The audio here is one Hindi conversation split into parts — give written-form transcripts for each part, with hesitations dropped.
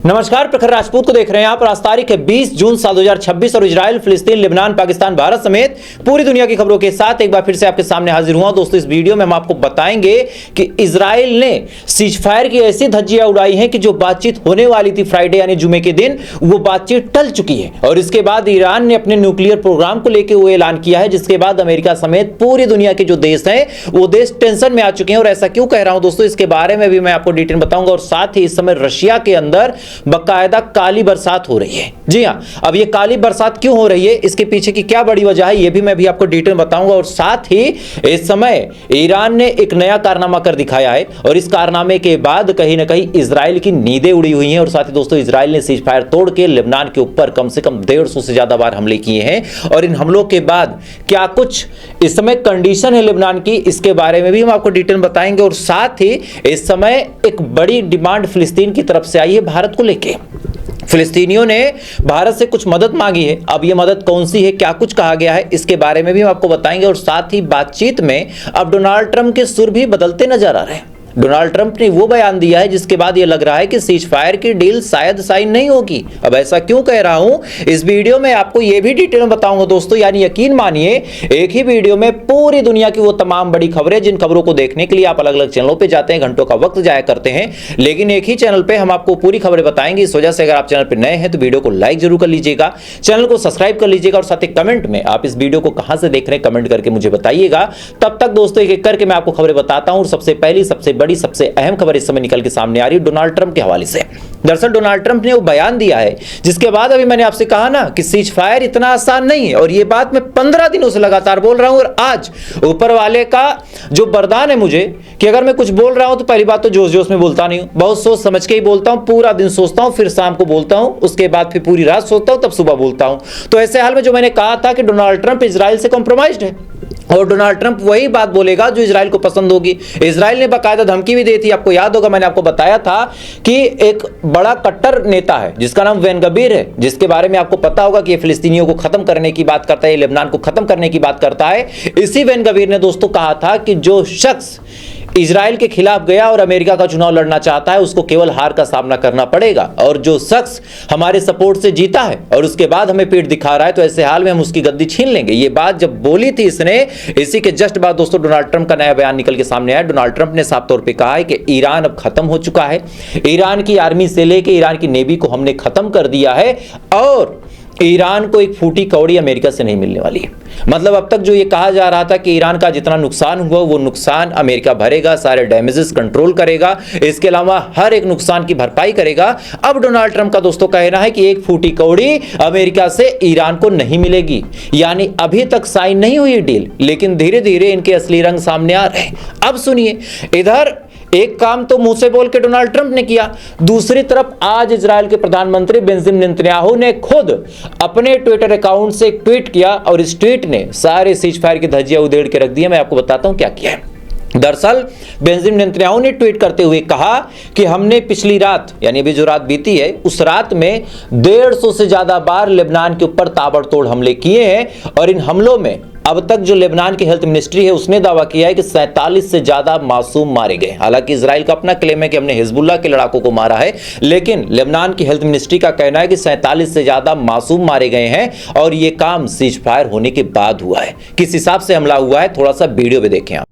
नमस्कार, प्रखर राजपूत को देख रहे हैं आप। आज तारीख है 20 जून साल 2026 और इजराइल, फिलिस्तीन, लेबनान, पाकिस्तान, भारत समेत पूरी दुनिया की खबरों के साथ एक बार फिर से आपके सामने हाजिर हुआ। दोस्तों, इस वीडियो में हम आपको बताएंगे कि इजराइल ने सीजफायर की ऐसी धज्जियां उड़ाई हैं कि जो बातचीत होने वाली थी फ्राइडे यानी जुमे के दिन, वो बातचीत टल चुकी है। और इसके बाद ईरान ने अपने न्यूक्लियर प्रोग्राम को लेकर वो ऐलान किया है, जिसके बाद अमेरिका समेत पूरी दुनिया के जो देश हैं वो देश टेंशन में आ चुके हैं। और ऐसा क्यों कह रहा हूं दोस्तों, इसके बारे में भी मैं आपको डिटेल बताऊंगा। और साथ ही इस समय रशिया के अंदर बाकायदा काली बरसात हो रही है। जी हां, अब ये काली बरसात क्यों हो रही है, इसके पीछे की क्या बड़ी वजह है, ये भी मैं भी आपको डिटेल बताऊंगा। और साथ ही इस समय ईरान ने एक नया कारनामा कर दिखाया है और इस कारनामे के बाद कहीं ना कहीं इजराइल की नींदें उड़ी हुई हैं। और साथ ही दोस्तों, इजराइल ने सीज फायर तोड़ के लेबनान के ऊपर कम से कम 150 से ज्यादा बार हमले किए हैं। और इन हमलों के बाद क्या कुछ इस समय कंडीशन है लेबनान की, इसके बारे में भी हम आपको डिटेल बताएंगे। और साथ ही इस समय एक बड़ी डिमांड फिलिस्तीन की तरफ से आई है भारत को लेकर। फिलिस्तीनियों ने भारत से कुछ मदद मांगी है। अब यह मदद कौन सी है, क्या कुछ कहा गया है, इसके बारे में भी हम आपको बताएंगे। और साथ ही बातचीत में अब डोनाल्ड ट्रंप के सुर भी बदलते नजर आ रहे हैं। डोनाल्ड ट्रंप ने वो बयान दिया है जिसके बाद ये लग रहा है कि सीज फायर की डील शायद साइन नहीं होगी। अब ऐसा क्यों कह रहा हूं, इस वीडियो में आपको ये भी डिटेल में बताऊंगा दोस्तों। यानी यकीन मानिए, एक ही वीडियो में पूरी दुनिया की वो तमाम बड़ी खबरें, जिन खबरों को देखने के लिए आप अलग अलग चैनलों पे जाते हैं, घंटों का वक्त जाया करते हैं, लेकिन एक ही चैनल पे हम आपको पूरी खबरें बताएंगे। इस वजह से अगर आप चैनल पर नए हैं तो वीडियो को लाइक जरूर कर लीजिएगा, चैनल को सब्सक्राइब कर लीजिएगा। और साथ ही कमेंट में आप इस वीडियो को कहां से देख रहे हैं कमेंट करके मुझे बताइएगा। तब तक दोस्तों एक एक करके मैं आपको खबरें बताता हूं। और सबसे पहली, सबसे बड़ी, सबसे अहम खबर इस समय निकल के सामने आ रही है डोनाल्ड ट्रंप के हवाले से। दरअसल डोनाल्ड ट्रंप ने वो बयान दिया है जिसके बाद अभी मैंने आपसे कहा ना कि सीज फायर इतना आसान नहीं है। और ये बात मैं 15 दिनों से लगातार बोल रहा हूं। और आज ऊपर वाले का जो वरदान है मुझे कि अगर मैं कुछ बोल रहा हूं तो पहली बात तो जोश जोश में बोलता नहीं हूं, बहुत सोच समझ के ही बोलता हूं। पूरा दिन सोचता हूं, फिर शाम को बोलता हूं, उसके बाद फिर पूरी रात सोचता हूं, तब सुबह बोलता हूं। तो ऐसे हाल में जो मैंने कहा था कि डोनाल्ड ट्रंप इजराइल से कॉम्प्रोमाइज्ड है और डोनाल्ड ट्रंप वही बात बोलेगा जो इजराइल को पसंद होगी। इजराइल ने बाकायदा धमकी भी दी थी। आपको याद होगा, मैंने आपको बताया था कि एक बड़ा कट्टर नेता है जिसका नाम बेन गवीर है, जिसके बारे में आपको पता होगा कि ये फिलिस्तीनियों को खत्म करने की बात करता है, लेबनान को खत्म करने की बात करता है। इसी बेन गवीर ने दोस्तों कहा था कि जो शख्स इजराइल के खिलाफ गया और अमेरिका का चुनाव लड़ना चाहता है उसको केवल हार का सामना करना पड़ेगा, और जो शख्स हमारे सपोर्ट से जीता है और उसके बाद हमें पीठ दिखा रहा है तो ऐसे हाल में हम उसकी गद्दी छीन लेंगे। ये बात जब बोली थी इसने, इसी के जस्ट बाद दोस्तों डोनाल्ड ट्रंप का नया बयान निकल के सामने आया। डोनाल्ड ट्रंप ने साफ तौर पे कहा है कि ईरान अब खत्म हो चुका है, ईरान की आर्मी से लेकर ईरान की नेवी को हमने खत्म कर दिया है और ईरान को एक फूटी कौड़ी अमेरिका से नहीं मिलने वाली है। मतलब अब तक जो ये कहा जा रहा था कि ईरान का जितना नुकसान हुआ वो नुकसान अमेरिका भरेगा, सारे डैमेजेस कंट्रोल करेगा, इसके अलावा हर एक नुकसान की भरपाई करेगा। अब डोनाल्ड ट्रंप का दोस्तों कहना है कि एक फूटी कौड़ी अमेरिका से ईरान को नहीं मिलेगी। यानी अभी तक साइन नहीं हुई डील, लेकिन धीरे धीरे इनके असली रंग सामने आ रहे हैं। अब सुनिए, इधर एक काम तो मुंह से बोल के डोनाल्ड ट्रंप ने किया, दूसरी तरफ आज इजराइल के प्रधानमंत्री बेंजामिन नेतन्याहू ने खुद अपने ट्विटर अकाउंट से एक ट्वीट किया और इस ट्वीट ने सारे सीज फायर की धज्जियां उधेड़ के रख दी। मैं आपको बताता हूं क्या किया है। दरअसल बेंजामिन नेतन्याहू ने ट्वीट करते हुए कहा कि हमने पिछली रात, यानी अभी जो रात बीती है, उस रात में 150 से ज्यादा बार लेबनान के ऊपर ताबड़तोड़ हमले किए हैं। और इन हमलों में अब तक जो लेबनान की हेल्थ मिनिस्ट्री है उसने दावा किया है कि 47 से ज्यादा मासूम मारे गए। हालांकि इजराइल का अपना क्लेम है कि हमने हिजबुल्लाह के लड़ाकों को मारा है, लेकिन लेबनान की हेल्थ मिनिस्ट्री का कहना है कि 47 से ज्यादा मासूम मारे गए हैं। और यह काम सीज फायर होने के बाद हुआ है। किस हिसाब से हमला हुआ है, थोड़ा सा वीडियो में देखें आप।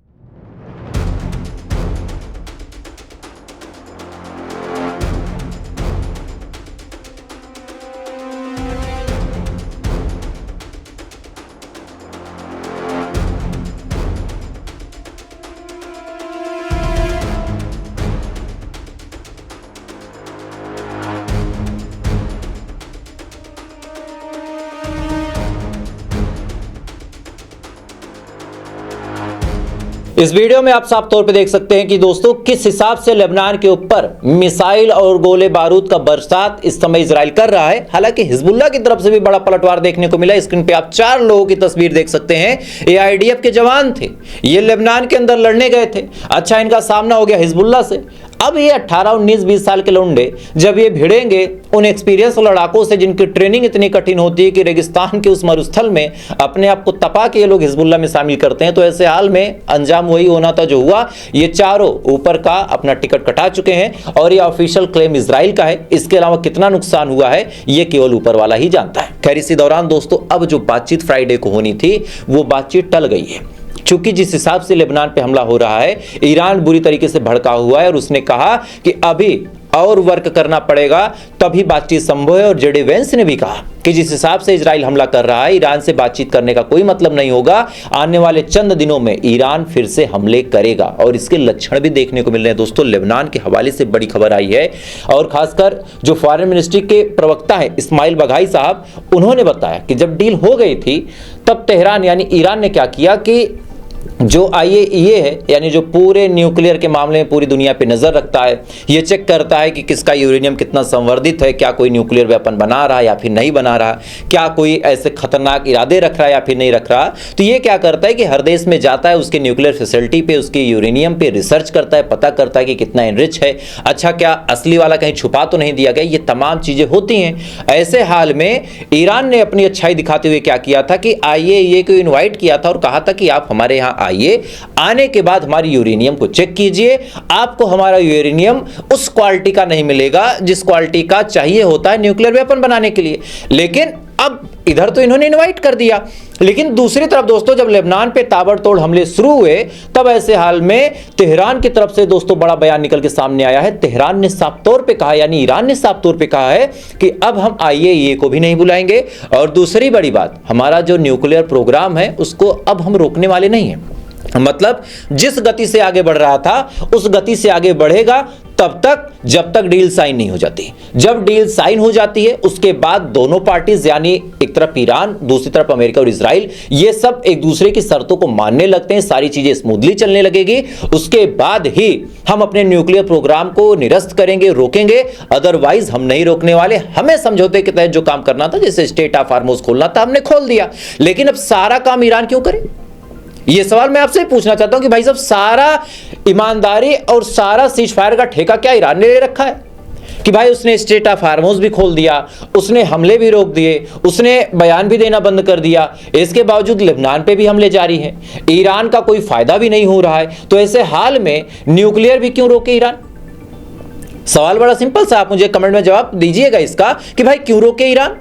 इस वीडियो में आप साफ तौर पे देख सकते हैं कि दोस्तों किस हिसाब से लेबनान के ऊपर मिसाइल और गोले बारूद का बरसात इस समय इजराइल कर रहा है। हालांकि हिजबुल्लाह की तरफ से भी बड़ा पलटवार देखने को मिला। स्क्रीन पे आप 4 लोगों की तस्वीर देख सकते हैं। ये आईडीएफ के जवान थे, ये लेबनान के अंदर लड़ने गए थे। अच्छा, इनका सामना हो गया हिजबुल्लाह से। अब ये 18, 19, 20 साल के लौंडे जब ये भिड़ेंगे उन एक्सपीरियंस लड़ाकों से जिनकी ट्रेनिंग इतनी कठिन होती है कि रेगिस्तान के उस मरुस्थल में अपने आप को तपा के ये लोग हिजबुल्ला में शामिल करते हैं, तो ऐसे हाल में अंजाम वही होना था जो हुआ। ये चारों ऊपर का अपना टिकट कटा चुके हैं और ये ऑफिशियल क्लेम इजराइल का है। इसके अलावा कितना नुकसान हुआ है ये केवल ऊपर वाला ही जानता है। खैर, इसी दौरान दोस्तों अब जो बातचीत फ्राइडे को होनी थी वो बातचीत टल गई है, क्योंकि जिस हिसाब से लेबनान पे हमला हो रहा है, ईरान बुरी तरीके से भड़का हुआ है और उसने कहा कि अभी और वर्क करना पड़ेगा तभी बातचीत संभव है। और जेडी वेंस ने भी कहा कि जिस हिसाब से इजराइल हमला कर रहा है, ईरान से बातचीत करने का कोई मतलब नहीं होगा। आने वाले चंद दिनों में ईरान फिर से हमले करेगा और इसके लक्षण भी देखने को मिल रहे हैं। दोस्तों, लेबनान के हवाले से बड़ी खबर आई है और खासकर जो फॉरेन मिनिस्ट्री के प्रवक्ता है इस्माइल बघाई साहब, उन्होंने बताया कि जब डील हो गई थी तब तेहरान यानी ईरान ने क्या किया कि जो IAEA है यानी जो पूरे न्यूक्लियर के मामले में पूरी दुनिया पे नजर रखता है, ये चेक करता है कि किसका यूरेनियम कितना संवर्धित है, क्या कोई न्यूक्लियर वेपन बना रहा है या फिर नहीं बना रहा, क्या कोई ऐसे खतरनाक इरादे रख रहा है या फिर नहीं रख रहा। तो ये क्या करता है कि हर देश में जाता है, उसके न्यूक्लियर फैसिलिटी पे, उसके यूरेनियम पे रिसर्च करता है, पता करता है कि कितना एनरिच है, अच्छा क्या असली वाला कहीं छुपा तो नहीं दिया गया। ये तमाम चीजें होती हैं। ऐसे हाल में ईरान ने अपनी अच्छाई दिखाते हुए क्या किया था कि IAEA को इन्वाइट किया था और कहा था कि आप हमारे यहाँ आइए, आने के बाद हमारी यूरेनियम को चेक कीजिए। आपको हमारा यूरेनियम उस क्वालिटी का नहीं मिलेगा जिस क्वालिटी का चाहिए होता है न्यूक्लियर वेपन बनाने के लिए। लेकिन अब इधर तो इन्होंने इनवाइट कर दिया, लेकिन दूसरी तरफ दोस्तों जब लेबनान पे ताबड़तोड़ हमले शुरू हुए तब ऐसे हाल में तेहरान की तरफ से दोस्तों बड़ा बयान निकल के सामने आया है। तेहरान ने साफ तौर पे कहा, यानी ईरान ने साफ तौर पे कहा है कि अब हम IAEA को भी नहीं बुलाएंगे और दूसरी बड़ी बात, हमारा जो न्यूक्लियर प्रोग्राम है उसको अब हम रोकने वाले नहीं हैं। मतलब जिस गति से आगे बढ़ रहा था उस गति से आगे बढ़ेगा तब तक जब तक डील साइन नहीं हो जाती। जब डील साइन हो जाती है उसके बाद दोनों पार्टीज यानी एक तरफ ईरान, दूसरी तरफ अमेरिका और इजराइल, ये सब एक दूसरे की शर्तों को मानने लगते हैं, सारी चीजें स्मूथली चलने लगेगी। उसके बाद ही हम अपने न्यूक्लियर प्रोग्राम को निरस्त करेंगे, रोकेंगे, अदरवाइज हम नहीं रोकने वाले। हमें समझौते के तहत जो काम करना था, जैसे स्टेट ऑफ हार्मोज खोलना था, हमने खोल दिया, लेकिन अब सारा काम ईरान क्यों करे? ये सवाल मैं आपसे पूछना चाहता हूं कि भाई साहब सारा ईमानदारी और सारा सीज फायर का ठेका क्या ईरान ने ले रखा है? कि भाई उसने स्टेट ऑफ हार्मोज भी खोल दिया, उसने हमले भी रोक दिए, उसने बयान भी देना बंद कर दिया, इसके बावजूद लेबनान पे भी हमले जारी हैं, ईरान का कोई फायदा भी नहीं हो रहा है। तो ऐसे हाल में न्यूक्लियर भी क्यों रोके ईरान? सवाल बड़ा सिंपल सा, आप मुझे कमेंट में जवाब दीजिएगा इसका कि भाई क्यों रोके ईरान?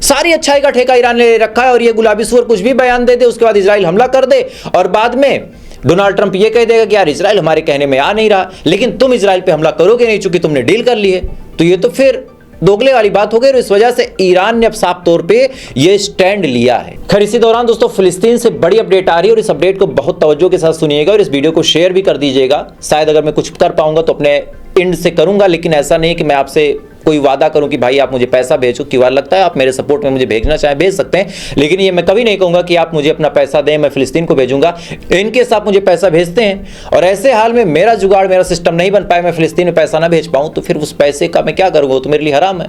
सारी अच्छाई का ठेका ईरान ने ले रखा है और ये गुलाबी सुअर कुछ भी बयान दे दे, उसके बाद इजराइल हमला कर दे और बाद में डोनाल्ड ट्रंप ये कह देगा कि यार इजराइल हमारे कहने में आ नहीं रहा, लेकिन तुम इजराइल पे हमला करोगे नहीं चूंकि तुमने डील कर ली है। तो ये तो फिर दोगले वाली बात हो गई और इस वजह से ईरान ने अब साफ तौर पे ये स्टैंड लिया है। खैर, इसी दौरान दोस्तों फिलिस्तीन से बड़ी अपडेट आ रही है और इस अपडेट को बहुत तवज्जो के साथ सुनिएगा और इस वीडियो को शेयर भी कर दीजिएगा। शायद अगर मैं कुछ कर पाऊंगा तो अपने एंड से करूंगा, लेकिन ऐसा नहीं कि मैं आपसे कोई वादा करूं कि भाई आप मुझे पैसा भेजो। क्यूआर लगता है, आप मेरे सपोर्ट में मुझे भेजना चाहें भेज सकते हैं, लेकिन ये मैं कभी नहीं कहूंगा कि आप मुझे अपना पैसा दें, मैं फिलिस्तीन को भेजूंगा। इनकेस आप मुझे पैसा भेजते हैं और ऐसे हाल में मेरा जुगाड़, मेरा सिस्टम नहीं बन पाए, मैं फिलिस्तीन में पैसा ना भेज पाऊं, तो फिर उस पैसे का मैं क्या करूंगा? तो मेरे लिए हराम है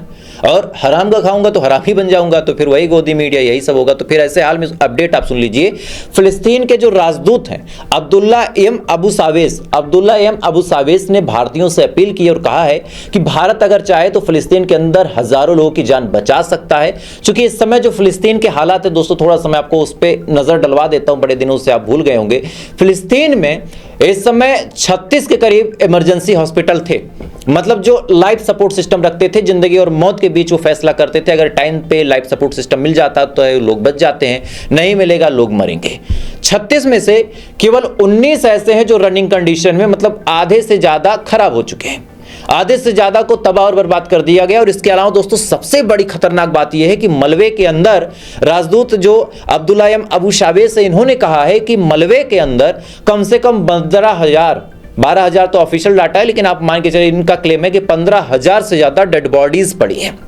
और हराम का खाऊंगा तो हराम ही बन जाऊंगा, तो फिर वही गोदी मीडिया यही सब होगा। तो फिर ऐसे हाल में अपडेट आप सुन लीजिए। फिलिस्तीन के जो राजदूत हैं अब्दुल्ला एम अबू सावेस ने भारतीयों से अपील की और कहा है कि भारत अगर चाहे तो फिलिस्तीन के अंदर हजारों लोगों की जान बचा सकता है। क्योंकि इस समय जो फिलिस्तीन के हालात है दोस्तों, थोड़ा समय आपको उस पर नजर डलवा देता हूं, बड़े दिनों से आप भूल गए होंगे। फिलिस्तीन में इस समय 36 के करीब इमरजेंसी हॉस्पिटल थे, मतलब जो लाइफ सपोर्ट सिस्टम रखते थे, जिंदगी और मौत के बीच वो फैसला करते थे। अगर टाइम पे लाइफ सपोर्ट सिस्टम मिल जाता तो लोग बच जाते हैं, नहीं मिलेगा लोग मरेंगे। 36 में से केवल 19 ऐसे हैं जो रनिंग कंडीशन में, मतलब आधे से ज्यादा खराब हो चुके हैं, आधे से ज्यादा को तबाह और बर्बाद कर दिया गया। और इसके अलावा दोस्तों सबसे बड़ी खतरनाक बात यह है कि मलबे के अंदर राजदूत जो अब्दुल्ला एम अबू सावेस है, इन्होंने कहा है कि मलबे के अंदर कम से कम 12,000 तो ऑफिशियल डाटा है, लेकिन आप मान के चलिए इनका क्लेम है कि 15,000 से ज्यादा डेड बॉडीज पड़ी हैं।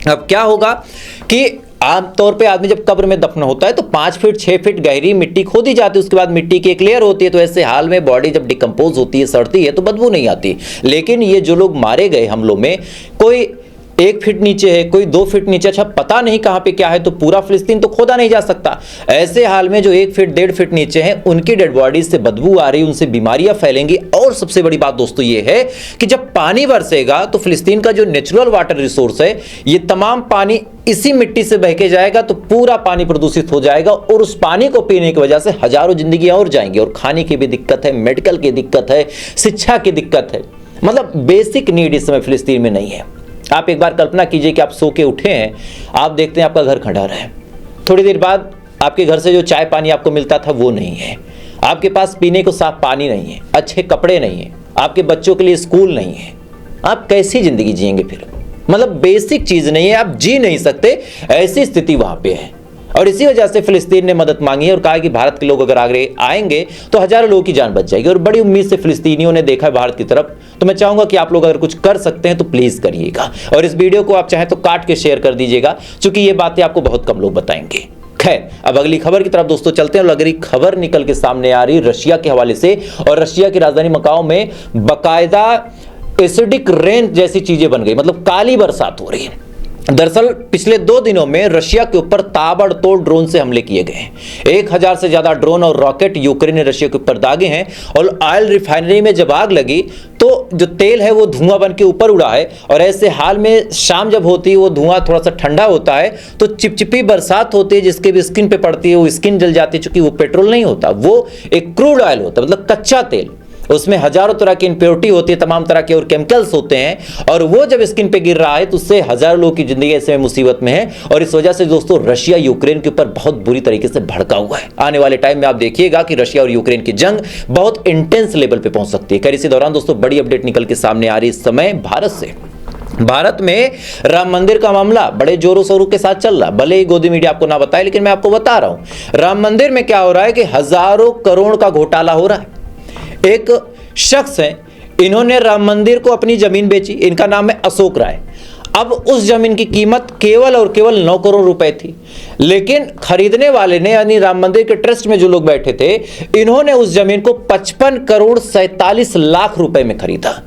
अब क्या होगा कि आमतौर पे आदमी जब कब्र में दफन होता है तो 5 फीट 6 फीट गहरी मिट्टी खोदी जाती है, उसके बाद मिट्टी की एक लेयर होती है। तो ऐसे हाल में बॉडी जब डिकम्पोज होती है, सड़ती है, तो बदबू नहीं आती। लेकिन ये जो लोग मारे गए हमलों में, कोई 1 फीट नीचे है, कोई 2 फीट नीचे, अच्छा पता नहीं कहां पे क्या है, तो पूरा फिलिस्तीन तो खोदा नहीं जा सकता। ऐसे हाल में जो 1 फीट 1.5 फीट नीचे हैं, उनकी डेड बॉडीज से बदबू आ रही, उनसे बीमारियां फैलेंगी और सबसे बड़ी बात दोस्तों ये है कि जब पानी बरसेगा तो फिलिस्तीन का जो नेचुरल वाटर रिसोर्स है, ये तमाम पानी इसी मिट्टी से बह के जाएगा तो पूरा पानी प्रदूषित हो जाएगा और उस पानी को पीने की वजह से हजारों जिंदगियां और जाएंगी और खाने की भी दिक्कत है, मेडिकल की दिक्कत है, शिक्षा की दिक्कत है। मतलब बेसिक नीड इस समय फिलिस्तीन में नहीं है। आप एक बार कल्पना कीजिए कि आप सो के उठे हैं, आप देखते हैं आपका घर खंडहर है, थोड़ी देर बाद आपके घर से जो चाय पानी आपको मिलता था वो नहीं है, आपके पास पीने को साफ पानी नहीं है, अच्छे कपड़े नहीं है, आपके बच्चों के लिए स्कूल नहीं है, आप कैसी जिंदगी जिएंगे फिर? मतलब बेसिक चीज नहीं है, आप जी नहीं सकते, ऐसी स्थिति वहां पे है। और इसी वजह से फिलिस्तीन ने मदद मांगी है और कहा कि भारत के लोग अगर आगे आएंगे तो हजारों लोगों की जान बच जाएगी। और बड़ी उम्मीद से फिलिस्तीनियों ने देखा है भारत की तरफ। तो मैं चाहूंगा कि आप लोग अगर कुछ कर सकते हैं तो प्लीज करिएगा और इस वीडियो को आप चाहें तो काट के शेयर कर दीजिएगा, क्योंकि ये बातें आपको बहुत कम लोग बताएंगे। खैर, अब अगली खबर की तरफ दोस्तों चलते हैं। और अगली खबर निकल के सामने आ रही रशिया के हवाले से, और रशिया की राजधानी मकाओ में बाकायदा एसिडिक रेन जैसी चीजें बन गई, मतलब काली बरसात हो रही है। दरअसल पिछले 2 दिनों में रशिया के ऊपर ताबड़तोड़ ड्रोन से हमले किए गए। 1000 से ज्यादा ड्रोन और रॉकेट यूक्रेन ने रशिया के ऊपर दागे हैं। और ऑयल रिफाइनरी में जब आग लगी तो जो तेल है वो धुआं बन के ऊपर उड़ा है। और ऐसे हाल में शाम जब होती है वो धुआं थोड़ा सा ठंडा होता है तो चिपचिपी बरसात होती है जिसके भी स्किन पे पड़ती है वो स्किन जल जाती है, चूंकि वो पेट्रोल नहीं होता, वो एक क्रूड ऑयल होता है, मतलब कच्चा तेल। उसमें हजारों तरह की इम्प्योरिटी होती है, तमाम तरह के और केमिकल्स होते हैं, और वो जब स्किन पे गिर रहा है तो उससे हजारों लोगों की जिंदगी ऐसे में मुसीबत में है। और इस वजह से दोस्तों रशिया यूक्रेन के ऊपर बहुत बुरी तरीके से भड़का हुआ है। आने वाले टाइम में आप देखिएगा कि रशिया और यूक्रेन की जंग बहुत इंटेंस लेवल पे पहुंच सकती है। खैर, इसी दौरान दोस्तों बड़ी अपडेट निकल के सामने आ रही इस समय भारत से। भारत में राम मंदिर का मामला बड़े जोरों शोरों के साथ चल रहा, भले ही गोदी मीडिया आपको ना बताए, लेकिन मैं आपको बता रहा हूं राम मंदिर में क्या हो रहा है कि हजारों करोड़ का घोटाला हो रहा है। एक शख्स है, इन्होंने राम मंदिर को अपनी जमीन बेची, इनका नाम है अशोक राय। अब उस जमीन की कीमत केवल और केवल 9 करोड़ रुपए थी, लेकिन खरीदने वाले ने यानी राम मंदिर के ट्रस्ट में जो लोग बैठे थे, इन्होंने उस जमीन को 55 करोड़ 47 लाख रुपए में खरीदा।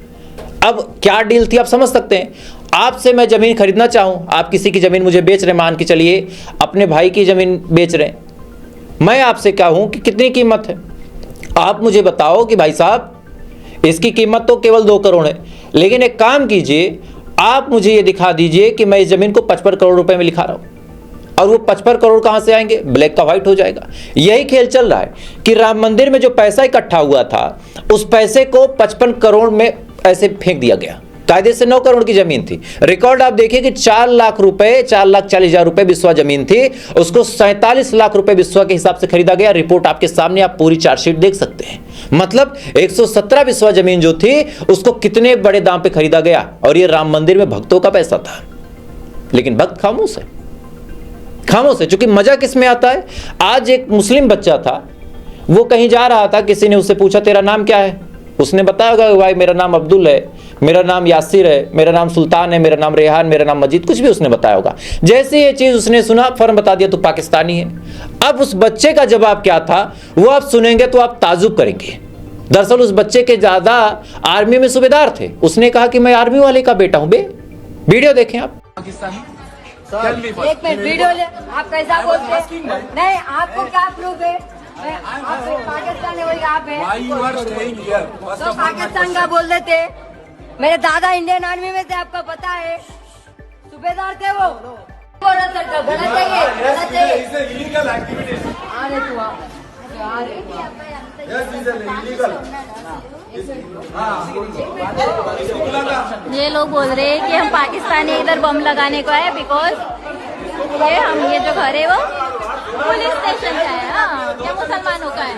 अब क्या डील थी आप समझ सकते हैं। आपसे मैं जमीन खरीदना चाहूं, आप किसी की जमीन मुझे बेच रहे, मान के चलिए अपने भाई की जमीन बेच रहे, मैं आपसे कहूं कि कितनी कीमत है, आप मुझे बताओ कि भाई साहब इसकी कीमत तो केवल 2 करोड़ है, लेकिन एक काम कीजिए, आप मुझे ये दिखा दीजिए कि मैं इस जमीन को 55 करोड़ रुपए में लिखा रहा हूं। और वो 55 करोड़ कहां से आएंगे? ब्लैक का व्हाइट हो जाएगा। यही खेल चल रहा है कि राम मंदिर में जो पैसा इकट्ठा हुआ था उस पैसे को 55 करोड़ में ऐसे फेंक दिया गया। कायदे से 9 करोड़ की जमीन थी। रिकॉर्ड आप देखिए कि 4 लाख रुपए, 4,40,000 रुपए बिस्वा जमीन थी, उसको 47 लाख रुपए बिस्वा के हिसाब से खरीदा गया। रिपोर्ट आपके सामने, आप पूरी चार्जशीट देख सकते हैं। मतलब 117 बिस्वा जमीन जो थी उसको कितने बड़े दाम पे खरीदा गया, और ये राम मंदिर में भक्तों का पैसा था। लेकिन भक्त खामोश है, खामोश है। चूंकि मजा किस में आता है, आज एक मुस्लिम बच्चा था, वो कहीं जा रहा था, किसी ने उससे पूछा तेरा नाम क्या है, उसने बताया होगा भाई मेरा नाम अब्दुल है, मेरा नाम यासिर है, मेरा नाम सुल्तान है, मेरा नाम रेहान, मेरा नाम मजीद, कुछ भी उसने बताया होगा। जैसे ये चीज उसने सुना फौरन बता दिया तो पाकिस्तानी है। अब उस बच्चे का जवाब क्या था वो आप सुनेंगे तो आप ताजुब करेंगे। दरअसल उस बच्चे के ज्यादा आर्मी में सूबेदार थे, उसने कहा कि मैं आर्मी वाले का बेटा हूं। बे वीडियो देखें आप। एक मिनट वीडियो ले, आप कैसा बोलते हैं? नहीं, आपको क्या प्रूफ है? आप पाकिस्तान है, आप है तो पाकिस्तान का बोल देते। मेरे दादा इंडियन आर्मी में थे, आपको पता है, सूबेदार थे वो। गलत है ये, गलत है। अरे तू ये लोग बोल रहे हैं कि हम पाकिस्तानी इधर बम लगाने को है, बिकॉज ये जो घर है वो पुलिस स्टेशन का है। हाँ, क्या मुसलमानों का है?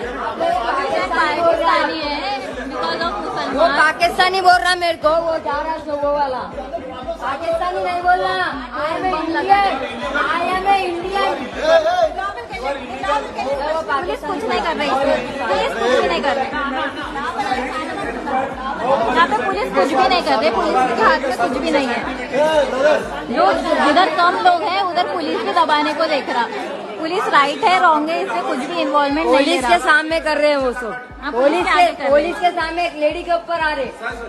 पाकिस्तानी है बिकॉज ऑफ मुसलमान। वो पाकिस्तानी बोल रहा मेरे को, वो जा रहा है वो वाला पाकिस्तानी नहीं बोल रहा। I am Indian, I am Indian. Police कुछ नहीं कर रही, पुलिस कुछ भी नहीं कर रही, यहाँ पे पुलिस कुछ भी नहीं कर रही, पुलिस के हाथ में कुछ भी नहीं है। जो जिधर कम लोग हैं उधर पुलिस भी दबाने को देख रहा। पुलिस राइट है रॉन्ग है इससे कुछ भी इन्वॉल्वमेंट नहीं ले पुलिस रहा। के सामने कर रहे हैं वो सब। हाँ, पुलिस के आगे कर रहे हैं। पुलिस के सामने एक लेडी के ऊपर आ रहे।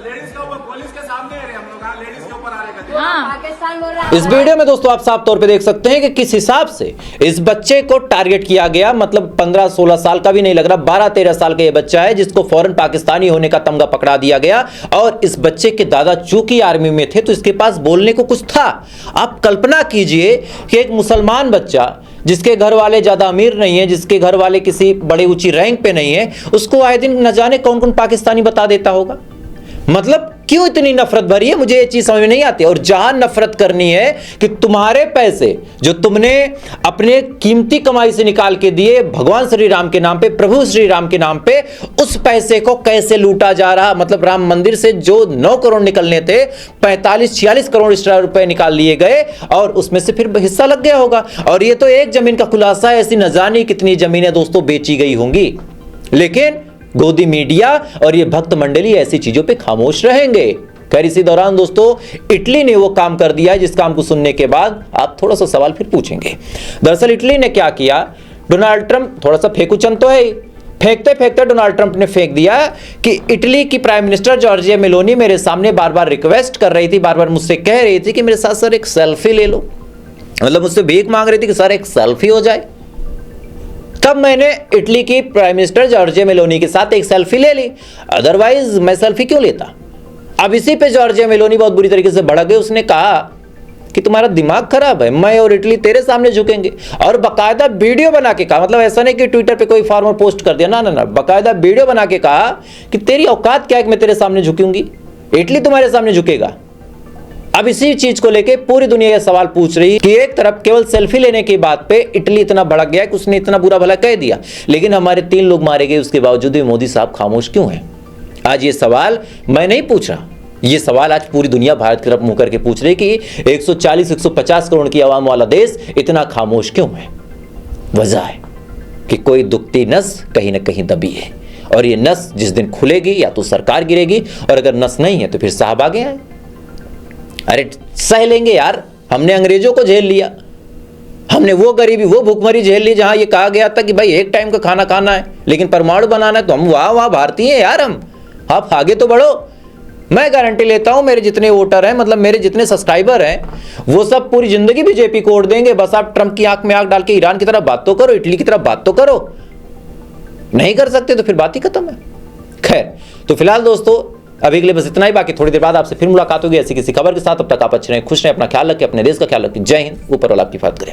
लेडीज के ऊपर पुलिस के सामने आ रहे हम लोग, लेडीज के ऊपर आ रहे। हाँ पाकिस्तान बोल रहा है। इस वीडियो में दोस्तों आप साफ तौर पे देख सकते हैं कि किस हिसाब से इस बच्चे को टारगेट किया गया। मतलब 15-16 साल का भी नहीं लग रहा, 12-13 साल का ये बच्चा है जिसको फौरन पाकिस्तानी होने का तमगा पकड़ा दिया गया। और इस बच्चे के दादा चूंकि आर्मी में थे तो इसके पास बोलने को कुछ था। आप कल्पना कीजिए कि एक मुसलमान बच्चा जिसके घर वाले ज्यादा अमीर नहीं है, जिसके घर वाले किसी बड़े ऊंची रैंक पे नहीं है, उसको आए दिन न जाने कौन कौन पाकिस्तानी बता देता होगा। मतलब क्यों इतनी नफरत भरी है, मुझे ये चीज समझ में नहीं आती। और जहां नफरत करनी है कि तुम्हारे पैसे जो तुमने अपने कीमती कमाई से निकाल के दिए भगवान श्री राम के नाम पे, प्रभु श्री राम के नाम पे, उस पैसे को कैसे लूटा जा रहा। मतलब राम मंदिर से जो 9 करोड़ निकलने थे 45-46 करोड़ रुपए निकाल लिए गए और उसमें से फिर हिस्सा लग गया होगा। और ये तो एक जमीन का खुलासा है, ऐसी न जाने कितनी जमीनें दोस्तों बेची गई होंगी। लेकिन गोदी मीडिया और ये भक्त मंडली ऐसी चीजों पे खामोश रहेंगे। खैर इसी दौरान दोस्तों इटली ने वो काम कर दिया है जिस काम को सुनने के बाद आप थोड़ा सा सवाल फिर पूछेंगे। दरअसल इटली ने क्या किया, डोनाल्ड ट्रंप थोड़ा सा फेंकूचन तो है, फेंकते फेंकते डोनाल्ड ट्रंप ने फेंक दिया कि इटली की प्राइम मिनिस्टर जॉर्जिया मेलोनी मेरे सामने बार बार रिक्वेस्ट कर रही थी, बार बार मुझसे कह रही थी कि मेरे साथ सर एक सेल्फी ले लो। मतलब मुझसे भीख मांग रही थी कि सर एक सेल्फी हो जाए। तब मैंने इटली की प्राइम मिनिस्टर जॉर्जिया मेलोनी के साथ एक सेल्फी ले ली, अदरवाइज मैं सेल्फी क्यों लेता। अब इसी पे जॉर्जिया मेलोनी बहुत बुरी तरीके से भड़क गई। उसने कहा कि तुम्हारा दिमाग खराब है, मैं और इटली तेरे सामने झुकेंगे। और बकायदा वीडियो बना के कहा, मतलब ऐसा नहीं कि ट्विटर पे कोई फार्मर पोस्ट कर दिया, ना ना ना, बकायदा वीडियो बना के कहा कि तेरी औकात क्या है कि मैं तेरे सामने झुकूंगी, इटली तुम्हारे सामने झुकेगा। अब इसी चीज को लेके पूरी दुनिया ये सवाल पूछ रही है कि एक तरफ केवल सेल्फी लेने की बात पे इटली इतना भड़क गया कि उसने इतना बुरा भला कह दिया, लेकिन हमारे 3 लोग मारे गए उसके बावजूद भी मोदी साहब खामोश क्यों हैं। आज ये सवाल मैं नहीं पूछ रहा, ये सवाल आज पूरी दुनिया भारत की तरफ मुंह करके पूछ रही कि 140-150 करोड़ की आवाम वाला देश इतना खामोश क्यों है। वजह है कि कोई दुखती नस कहीं ना कहीं दबी है, और ये नस जिस दिन खुलेगी या तो सरकार गिरेगी, और अगर नस नहीं है तो फिर साहब आगे आए। अरे सह लेंगे यार, हमने अंग्रेजों को झेल लिया, हमने वो गरीबी वो भूखमरी झेल ली जहां ये कहा गया था कि भाई एक टाइम का खाना खाना है, लेकिन परमाणु बनाना है तो हम वाह भारतीय हैं यार हम। आप आगे तो बढ़ो। मैं गारंटी लेता हूं मेरे जितने वोटर हैं, मतलब मेरे जितने सब्सक्राइबर हैं, वो सब पूरी जिंदगी बीजेपी को वोट देंगे। बस आप ट्रंप की आंख में आंख डाल के ईरान की तरफ बात तो करो, इटली की तरफ बात तो करो। नहीं कर सकते तो फिर बात ही खत्म है। खैर तो फिलहाल दोस्तों अभी के लिए बस इतना ही, बाकी थोड़ी देर बाद आपसे फिर मुलाकात होगी ऐसी किसी खबर के साथ। अब तक आप अच्छे रहें, खुश रहें, अपना ख्याल रखें, अपने देश का ख्याल रखें। जय हिंद, ऊपर वाला आपकी बात करें।